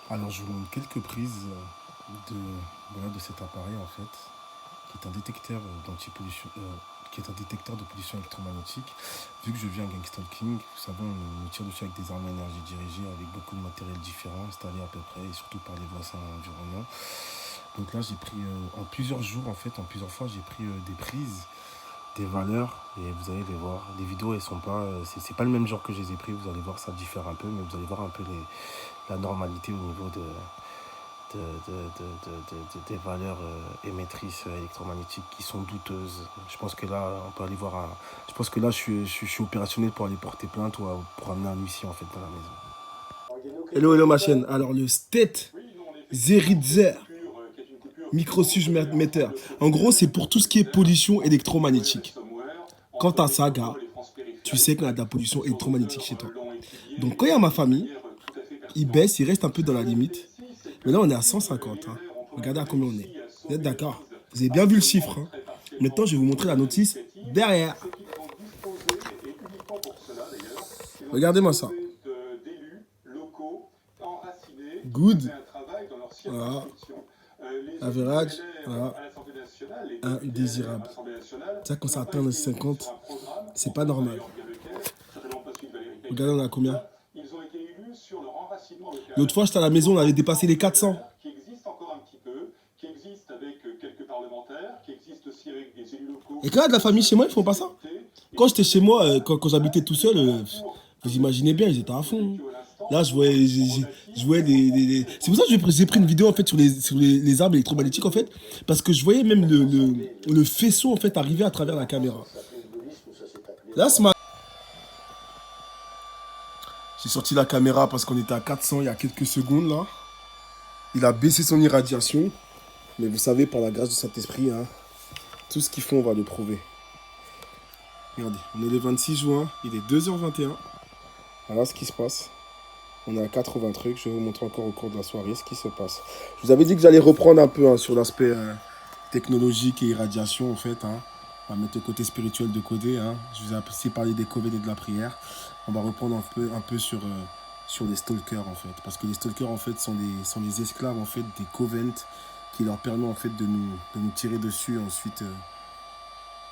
Alors, je vous montre quelques prises de cet appareil en fait, qui est un détecteur d'antipollution, qui est un détecteur de pollution électromagnétique. Vu que je viens gang stalking, vous savez, on nous tire dessus avec des armes à énergie dirigées, avec beaucoup de matériel différent installé à peu près, et surtout par les voisins environnants. Donc là, j'ai pris en plusieurs jours, en fait, en plusieurs fois, j'ai pris des prises, des valeurs, et vous allez les voir. Les vidéos, elles sont pas, c'est pas le même genre que je les ai pris. Vous allez voir, ça diffère un peu, mais vous allez voir un peu la normalité au niveau des valeurs émettrices électromagnétiques qui sont douteuses. Je pense que là, on peut aller voir un... Je pense que là, je suis opérationnel pour aller porter plainte ou pour amener un huissier en fait dans la maison. Hello, hello ma chaîne. Alors le State Zeritzer microsuge metteur. En gros, c'est pour tout ce qui est pollution électromagnétique. Quant à ça, gars, tu sais qu'on a de la pollution électromagnétique chez toi. Donc quand il y a ma famille, il baisse, il reste un peu dans la limite. Mais là, on est à 150. Hein. Regardez à combien on est. Vous êtes d'accord? Vous avez bien vu le chiffre. Hein. Maintenant, je vais vous montrer la notice derrière. Regardez-moi ça. Good. Voilà. Average. Voilà. Indésirable. Ça, quand ça atteint les 50, c'est pas normal. Regardez, on a combien? L'autre fois, j'étais à la maison, on avait dépassé les 400. Et quand il y a de la famille chez moi, ils font pas ça. Quand j'étais chez moi, quand j'habitais tout seul, vous imaginez bien, ils étaient à fond. Là, je voyais C'est pour ça que j'ai pris une vidéo en fait sur les arbres électromagnétiques en fait, parce que je voyais même le faisceau en fait arriver à travers la caméra. Là, j'ai sorti la caméra parce qu'on était à 400 il y a quelques secondes là. Il a baissé son irradiation, mais vous savez, par la grâce du Saint-Esprit, hein, tout ce qu'ils font, on va le prouver. Regardez, on est le 26 juin, il est 2h21. Voilà ce qui se passe. On est à 80 trucs. Je vais vous montrer encore au cours de la soirée ce qui se passe. Je vous avais dit que j'allais reprendre un peu hein, sur l'aspect technologique et irradiation en fait. Hein. On va mettre le côté spirituel de côté. Hein. Je vous ai aussi parlé des coven et de la prière. On va reprendre un peu sur les stalkers en fait. Parce que les stalkers en fait sont les esclaves en fait des covens qui leur permettent en fait de nous tirer dessus ensuite.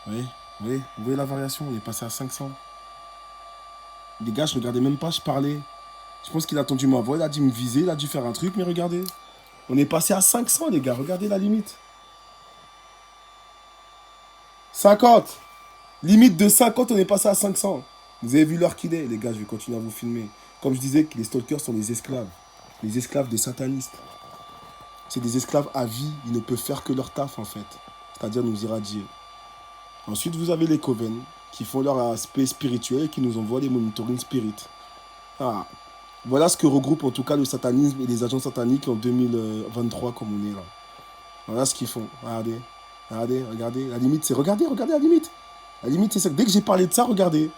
Oui, oui, vous voyez la variation, on est passé à 500. Les gars, je regardais même pas, je parlais. Je pense qu'il a attendu ma voix, il a dû me viser, il a dû faire un truc, mais regardez. On est passé à 500, les gars, regardez la limite. 50. Limite de 50, on est passé à 500. Vous avez vu l'heure qu'il est, les gars, je vais continuer à vous filmer. Comme je disais, que les stalkers sont les esclaves des satanistes. C'est des esclaves à vie, ils ne peuvent faire que leur taf, en fait. C'est-à-dire nous irradier. Ensuite, vous avez les coven, qui font leur aspect spirituel et qui nous envoient les monitoring spirit. Ah, voilà ce que regroupe en tout cas le satanisme et les agents sataniques en 2023 comme on est là. Voilà ce qu'ils font. Regardez, regardez, regardez. La limite, c'est regardez, regardez la limite. La limite, c'est ça. Dès que j'ai parlé de ça, regardez.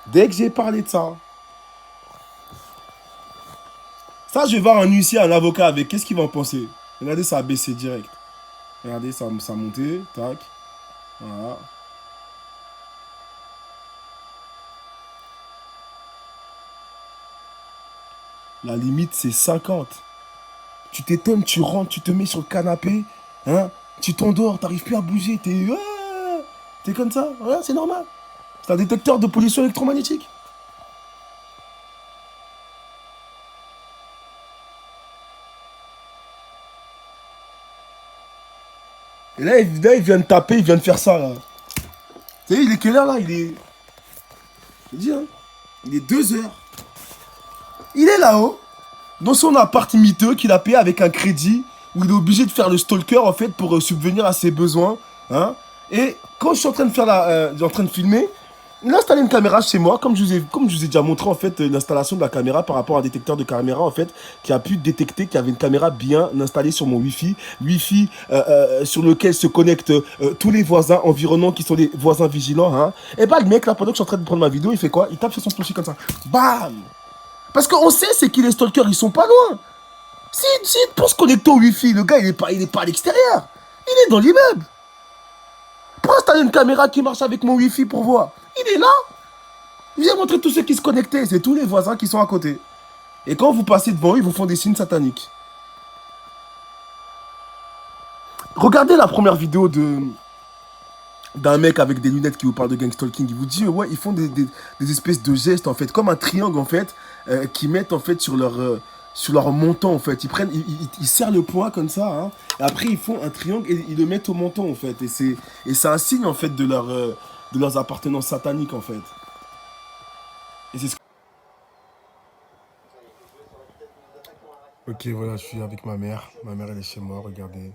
Dès que j'ai parlé de ça. Ça, je vais voir un huissier, un avocat avec. Qu'est-ce qu'il va en penser? Regardez, ça a baissé direct. Regardez, ça a monté. Tac. Voilà. La limite, c'est 50. Tu t'étonnes, tu rentres, tu te mets sur le canapé, hein, tu t'endors, t'arrives plus à bouger, t'es comme ça, voilà, c'est normal. C'est un détecteur de pollution électromagnétique. Et là, il vient de taper, il vient de faire ça, là. Vous savez, il est quelle heure, là? Je dis, hein, il est 2 heures. Il est là-haut, dans son appart miteux qu'il a payé avec un crédit, où il est obligé de faire le stalker, en fait, pour subvenir à ses besoins, hein. Et quand je suis en train de faire en train de filmer, il a installé une caméra chez moi, comme je vous ai déjà montré en fait l'installation de la caméra par rapport à un détecteur de caméra en fait, qui a pu détecter qu'il y avait une caméra bien installée sur mon Wi-Fi sur lequel se connectent tous les voisins environnants qui sont des voisins vigilants. Hein. Et bah le mec là, pendant que je suis en train de prendre ma vidéo, il fait quoi? Il tape sur son clocher comme ça. Bam! Parce qu'on sait c'est qui les stalkers, ils sont pas loin. S'il pense connecter au Wi-Fi, le gars il est pas à l'extérieur. Il est dans l'immeuble. Pour installer une caméra qui marche avec mon Wi-Fi pour voir. Il est là. Je vous ai montré tous ceux qui se connectaient. C'est tous les voisins qui sont à côté. Et quand vous passez devant eux, ils vous font des signes sataniques. Regardez la première vidéo d'un mec avec des lunettes qui vous parle de gang stalking. Il vous dit, ouais, ils font des espèces de gestes, en fait, comme un triangle, en fait, qu'ils mettent, en fait, sur leur menton, en fait. Ils serrent le poing comme ça, hein, et après, ils font un triangle et ils le mettent au menton, en fait. Et c'est un signe, en fait, de leurs appartenances sataniques, en fait. Et c'est ce que... Ok, voilà, je suis avec ma mère. Ma mère, elle est chez moi, regardez.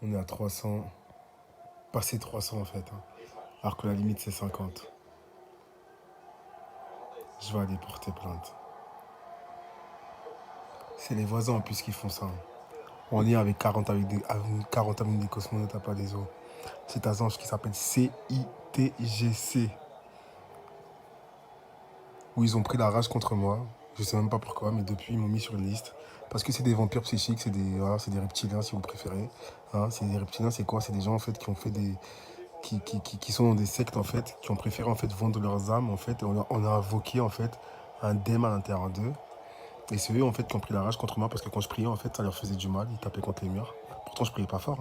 On est à 300. Passé 300, en fait, hein. Alors que la limite, c'est 50. Je vais aller porter plainte. C'est les voisins en plus qui font ça, hein. On est avec 40 avec des cosmonautes, t'as pas des os. C'est un ange qui s'appelle CITGC. Où ils ont pris la rage contre moi. Je sais même pas pourquoi, mais depuis ils m'ont mis sur une liste. Parce que c'est des vampires psychiques, voilà, c'est des reptiliens si vous préférez. Hein, c'est des reptiliens, c'est quoi? C'est des gens en fait qui ont fait des. Qui sont dans des sectes en fait, qui ont préféré en fait vendre leurs âmes en fait. Et on a invoqué en fait un démon à l'intérieur d'eux. Et c'est eux en fait qui ont pris la rage contre moi parce que quand je priais en fait ça leur faisait du mal, ils tapaient contre les murs. Pourtant je priais pas fort,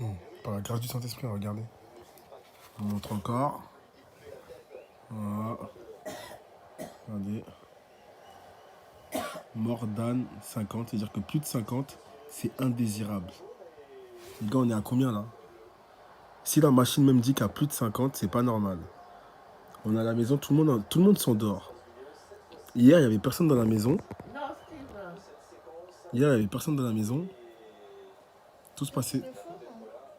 hein. Par la grâce du Saint-Esprit, regardez. Je vous montre encore. Voilà. Regardez. More than 50, c'est-à-dire que plus de 50, c'est indésirable. Les gars, on est à combien là? Si la machine même dit qu'à plus de 50, c'est pas normal. On est à la maison, tout le monde s'endort. Hier, il y avait personne dans la maison. Hier, il y avait personne dans la maison. Tout se passait.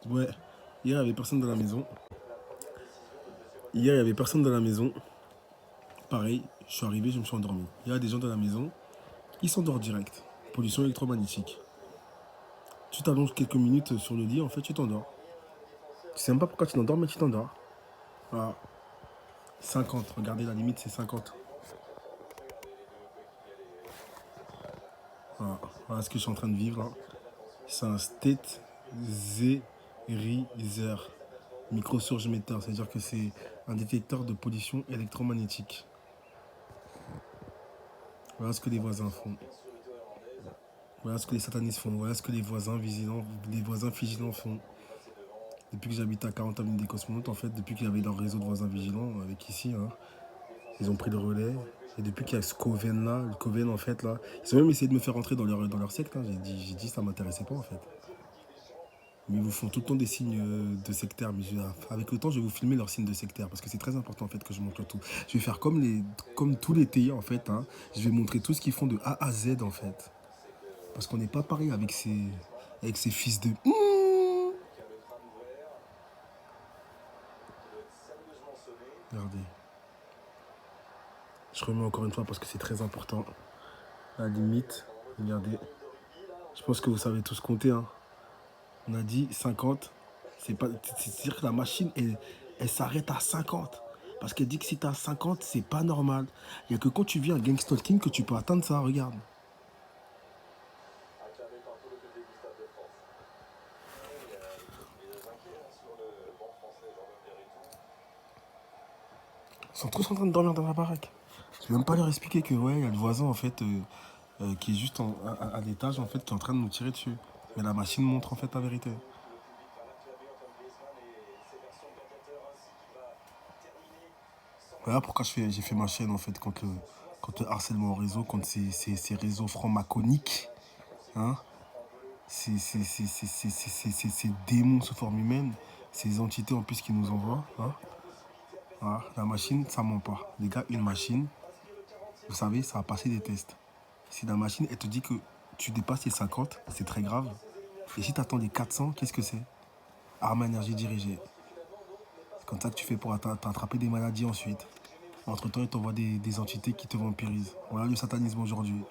Ouais. Hier, il y avait personne dans la maison. Hier, il y avait personne dans la maison. Pareil, je suis arrivé, je me suis endormi. Il y a des gens dans la maison. Ils s'endorment direct. Pollution électromagnétique. Tu t'allonges quelques minutes sur le lit, en fait, tu t'endors. Tu sais même pas pourquoi tu t'endors, mais tu t'endors. Voilà. 50, regardez, la limite, c'est 50. Voilà. Voilà ce que je suis en train de vivre là. C'est un state zerizer. Microsurge metteur, c'est-à-dire que c'est un détecteur de pollution électromagnétique. Voilà ce que les voisins font. Voilà ce que les satanistes font. Voilà ce que les voisins vigilants font. Depuis que j'habite à 40 minutes des cosmonautes, en fait, depuis qu'il y avait leur réseau de voisins vigilants avec ici, hein, ils ont pris le relais. Et depuis qu'il y a ce Coven là, le Coven en fait là, ils ont même essayé de me faire rentrer dans leur secte, hein. J'ai dit ça m'intéressait pas en fait. Mais ils vous font tout le temps des signes de sectaires. Mais avec le temps, je vais vous filmer leurs signes de sectaires parce que c'est très important en fait que je montre tout. Je vais faire comme tous les TI en fait, hein. Je vais montrer tout ce qu'ils font de A à Z en fait. Parce qu'on n'est pas pareil avec ces fils de... Regardez. Je remets encore une fois parce que c'est très important. La limite, regardez. Je pense que vous savez tous compter, hein. On a dit 50. C'est-à-dire que la machine, elle s'arrête à 50. Parce qu'elle dit que si t'as 50, c'est pas normal. Il n'y a que quand tu viens à Gang Stalking que tu peux atteindre ça, regarde. Ils sont tous en train de dormir dans la baraque. Je vais même pas leur expliquer que ouais, il y a le voisin en fait qui est juste à l'étage en fait qui est en train de nous tirer dessus. Mais la machine montre en fait la vérité. Voilà pourquoi j'ai fait ma chaîne en fait contre le harcèlement au réseau, contre ces réseaux franc-maconiques, hein, ces démons sous forme humaine, ces entités en plus qui nous envoient, hein. Voilà, la machine, ça ment pas. Les gars, une machine, vous savez, ça a passé des tests. Si la machine, elle te dit que tu dépasses les 50, c'est très grave. Et si tu attends les 400, qu'est-ce que c'est? Arme à énergie dirigée. C'est comme ça que tu fais pour t'attraper des maladies ensuite. Entre-temps, ils t'envoient des entités qui te vampirisent. Voilà le satanisme aujourd'hui.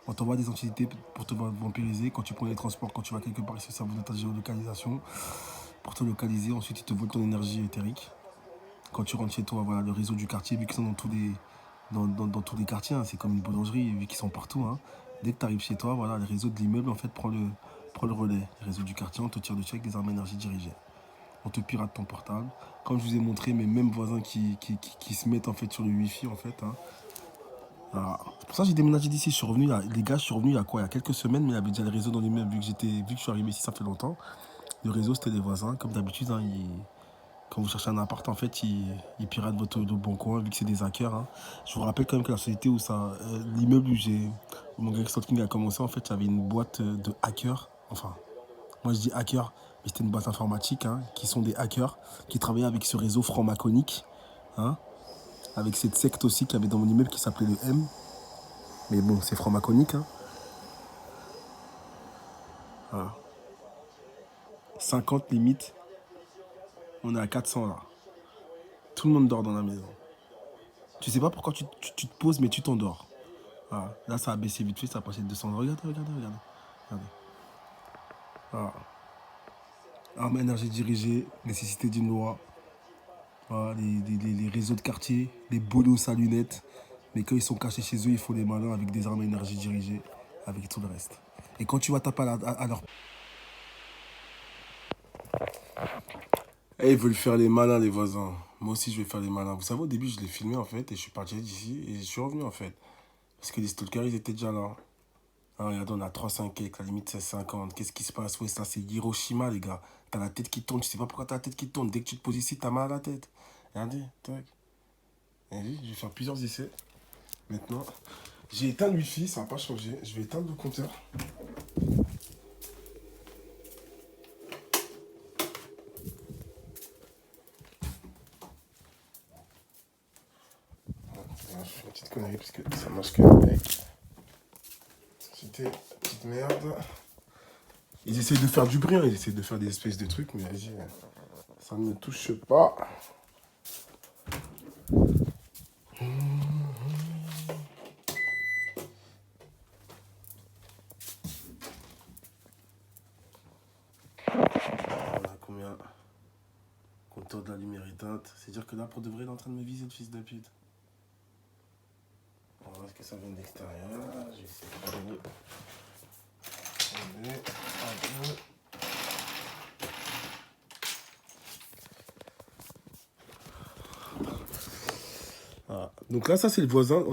On t'envoie des entités pour te vampiriser. Quand tu prends les transports, quand tu vas quelque part, ils se servent de ta géolocalisation. Pour te localiser, ensuite ils te volent ton énergie éthérique. Quand tu rentres chez toi, voilà, le réseau du quartier, vu qu'ils sont dans tous les quartiers, hein, c'est comme une boulangerie, vu qu'ils sont partout, hein. Dès que tu arrives chez toi, voilà, le réseau de l'immeuble en fait prend le relais. Le réseau du quartier, on te tire dessus avec des armes à énergie dirigées. on te pirate ton portable. Comme je vous ai montré, mes mêmes voisins qui se mettent en fait sur le Wi-Fi en fait. Hein. Voilà. C'est pour ça que j'ai déménagé d'ici. Je suis revenu, les gars, je suis revenu il y a quoi? Il y a quelques semaines, mais il y avait déjà le réseau dans l'immeuble vu que je suis arrivé ici, ça fait longtemps. Le réseau, c'était les voisins. Comme d'habitude, hein, quand vous cherchez un appart, en fait, ils piratent votre bon coin, vu que c'est des hackers. Hein. Je vous rappelle quand même que la société où ça, l'immeuble où mon gars King a commencé, en fait, il y avait une boîte de hackers. Enfin, moi je dis hackers, mais c'était une boîte informatique, hein, qui sont des hackers, qui travaillaient avec ce réseau franc-maçonnique, hein, avec cette secte aussi qu'il y avait dans mon immeuble qui s'appelait le M. Mais bon, c'est franc-maçonnique. Hein. Voilà. 50 limites, on est à 400 là. Tout le monde dort dans la maison. Tu sais pas pourquoi tu te poses, mais tu t'endors. Voilà. Là, ça a baissé vite fait, ça a passé de 200. Regardez. Voilà. Arme énergie dirigée, nécessité d'une loi. Voilà, les réseaux de quartier, les bolos à lunettes. Mais quand ils sont cachés chez eux, il faut les malins avec des armes énergie dirigées, avec tout le reste. Et quand tu vas taper à leur... Eh, ils veulent faire les malins, les voisins. Moi aussi, je vais faire les malins. Vous savez, au début, je l'ai filmé, en fait, et je suis parti d'ici, et je suis revenu, en fait. Parce que les stalkers, ils étaient déjà là. Ah, regardez, on a 3,5 quelques, la limite c'est 50. Qu'est-ce qui se passe? Ouais, ça c'est Hiroshima, les gars. T'as la tête qui tourne, tu sais pas pourquoi t'as la tête qui tourne. Dès que tu te poses ici, t'as mal à la tête. Regardez, tac. Vous voyez, je vais faire plusieurs essais. Maintenant, j'ai éteint le wifi, ça n'a pas changé. Je vais éteindre le compteur. Je fais une petite connerie parce que ça marche que avec. C'était petite merde. Ils essayent de faire du bruit, hein. Ils essayent de faire des espèces de trucs, mais vas-y, ça ne me touche pas. Voilà combien. Compteur de la lumière éteinte. C'est-à-dire que là, pour de vrai, il est en train de me viser le fils de pute. On va voir ce que ça vient de l'extérieur. Je vais essayer de regarder. Voilà. Donc là, ça, c'est le voisin.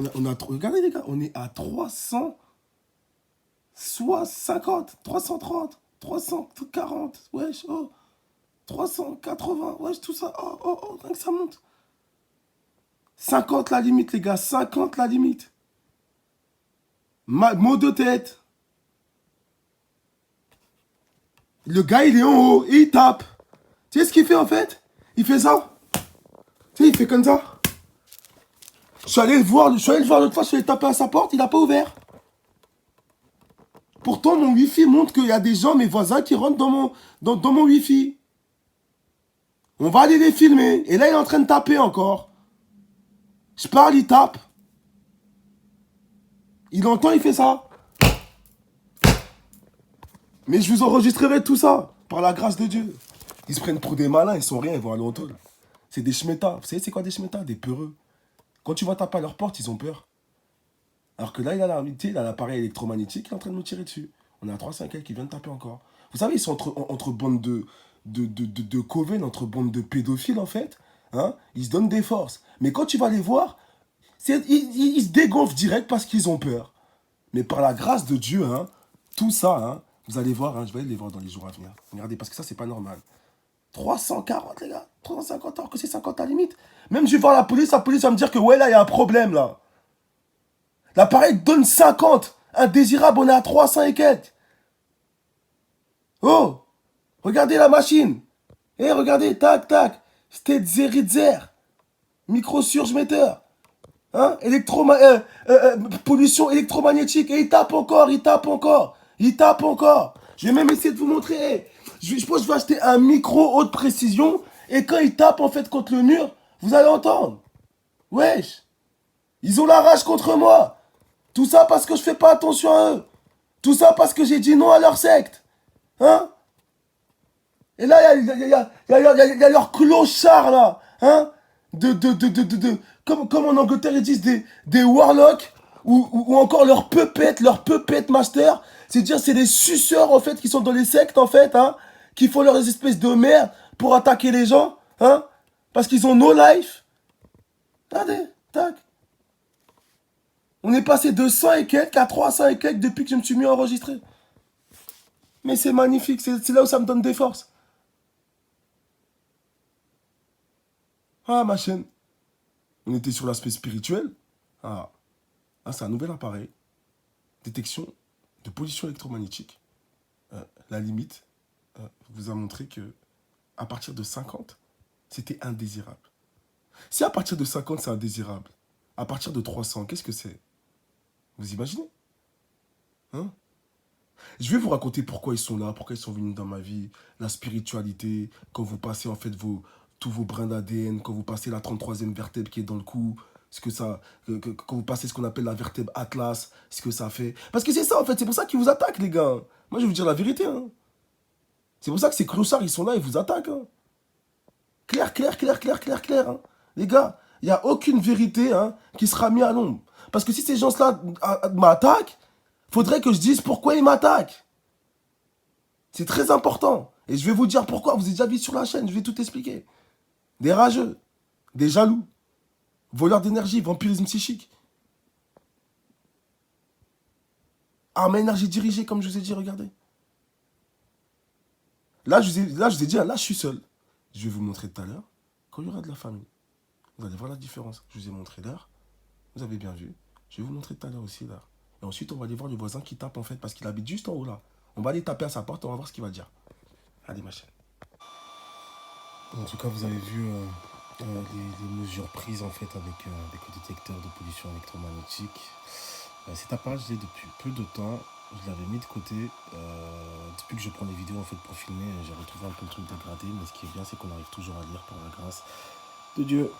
Regardez, les gars, on est à 350, 330, 340. Wesh, oh. 380. Wesh, tout ça. Oh, rien que ça monte. 50 la limite, les gars. 50 la limite. Mot de tête. Le gars, il est en haut et il tape. Tu sais ce qu'il fait en fait? Il fait ça. Tu sais, il fait comme ça. Je suis allé le voir l'autre fois, je suis allé taper à sa porte, il n'a pas ouvert. Pourtant, mon wifi montre qu'il y a des gens, mes voisins, qui rentrent dans mon wifi. On va aller les filmer. Et là, il est en train de taper encore. Je parle, il tape. Il entend, il fait ça. Mais je vous enregistrerai tout ça, par la grâce de Dieu. Ils se prennent pour des malins, ils sont rien, ils vont aller en taule. C'est des schmettas. Vous savez, c'est quoi des schmettas? Des peureux. Quand tu vas taper à leur porte, ils ont peur. Alors que là, il a l'appareil électromagnétique, il est en train de nous tirer dessus. On est à 3-5 qui viennent taper encore. Vous savez, ils sont entre bandes de coven, entre bandes de pédophiles, en fait. Hein, ils se donnent des forces. Mais quand tu vas les voir, ils se dégonflent direct parce qu'ils ont peur. Mais par la grâce de Dieu, hein, tout ça, hein, vous allez voir, hein, je vais les voir dans les jours à venir. Regardez, parce que ça, c'est pas normal. 340, les gars. 350, alors que c'est 50 à la limite. Même je vais voir la police va me dire que, ouais, là, il y a un problème, là. L'appareil donne 50. Indésirable, on est à 300 et quelques. Oh, regardez la machine. Eh, regardez, tac, tac. Stetzeritzer. Microsurge-metteur. Hein, pollution électromagnétique. Et il tape encore. Je vais même essayer de vous montrer. Je pense que je vais acheter un micro haute précision. Et quand il tape, en fait, contre le mur, vous allez entendre. Wesh. Ils ont la rage contre moi. Tout ça parce que je fais pas attention à eux. Tout ça parce que j'ai dit non à leur secte. Hein? Et là, il y a leur clochard, là. Hein? Comme en Angleterre, ils disent des warlocks. Ou encore leur puppet master. C'est-à-dire, c'est des suceurs, en fait, qui sont dans les sectes, en fait. Hein? Qui font leurs espèces de merde pour attaquer les gens, hein, parce qu'ils ont no life. Regardez, tac. On est passé de 100 et quelques à 300 et quelques depuis que je me suis mis à enregistrer. Mais c'est magnifique, c'est là où ça me donne des forces. Ah, ma chaîne. On était sur l'aspect spirituel. Ah, c'est un nouvel appareil. Détection de pollution électromagnétique. La limite vous a montré que à partir de 50, c'était indésirable. Si à partir de 50, c'est indésirable, à partir de 300, qu'est-ce que c'est? Vous imaginez? Hein? Je vais vous raconter pourquoi ils sont là, pourquoi ils sont venus dans ma vie, la spiritualité, quand vous passez en fait tous vos brins d'ADN, quand vous passez la 33e vertèbre qui est dans le cou, ce que ça, quand vous passez ce qu'on appelle la vertèbre Atlas, ce que ça fait. Parce que c'est ça en fait, c'est pour ça qu'ils vous attaquent les gars. Moi je vais vous dire la vérité. Hein. C'est pour ça que ces clochards ils sont là, ils vous attaquent. Hein. Clair, clair, clair, clair, clair, clair. Hein. Les gars, il n'y a aucune vérité hein, qui sera mise à l'ombre. Parce que si ces gens-là m'attaquent, faudrait que je dise pourquoi ils m'attaquent. C'est très important. Et je vais vous dire pourquoi. Vous êtes déjà vu sur la chaîne, je vais tout expliquer. Des rageux, des jaloux, voleurs d'énergie, vampirisme psychique. Arme à énergie dirigée, comme je vous ai dit, regardez. Là, je vous ai dit, là, je suis seul. Je vais vous montrer tout à l'heure, quand il y aura de la famille. Vous allez voir la différence. Je vous ai montré l'heure. Vous avez bien vu. Je vais vous montrer tout à l'heure aussi l'heure. Et ensuite, on va aller voir le voisin qui tape en fait, parce qu'il habite juste en haut là. On va aller taper à sa porte, on va voir ce qu'il va dire. Allez, ma chaîne. En tout cas, vous avez vu les mesures prises en fait avec le détecteur de pollution électromagnétique. Cet appareil, je l'ai depuis peu de temps. Je l'avais mis de côté. Depuis que je prends des vidéos en fait pour filmer, j'ai retrouvé un peu le truc dégradé. Mais ce qui est bien, c'est qu'on arrive toujours à lire par la grâce de Dieu.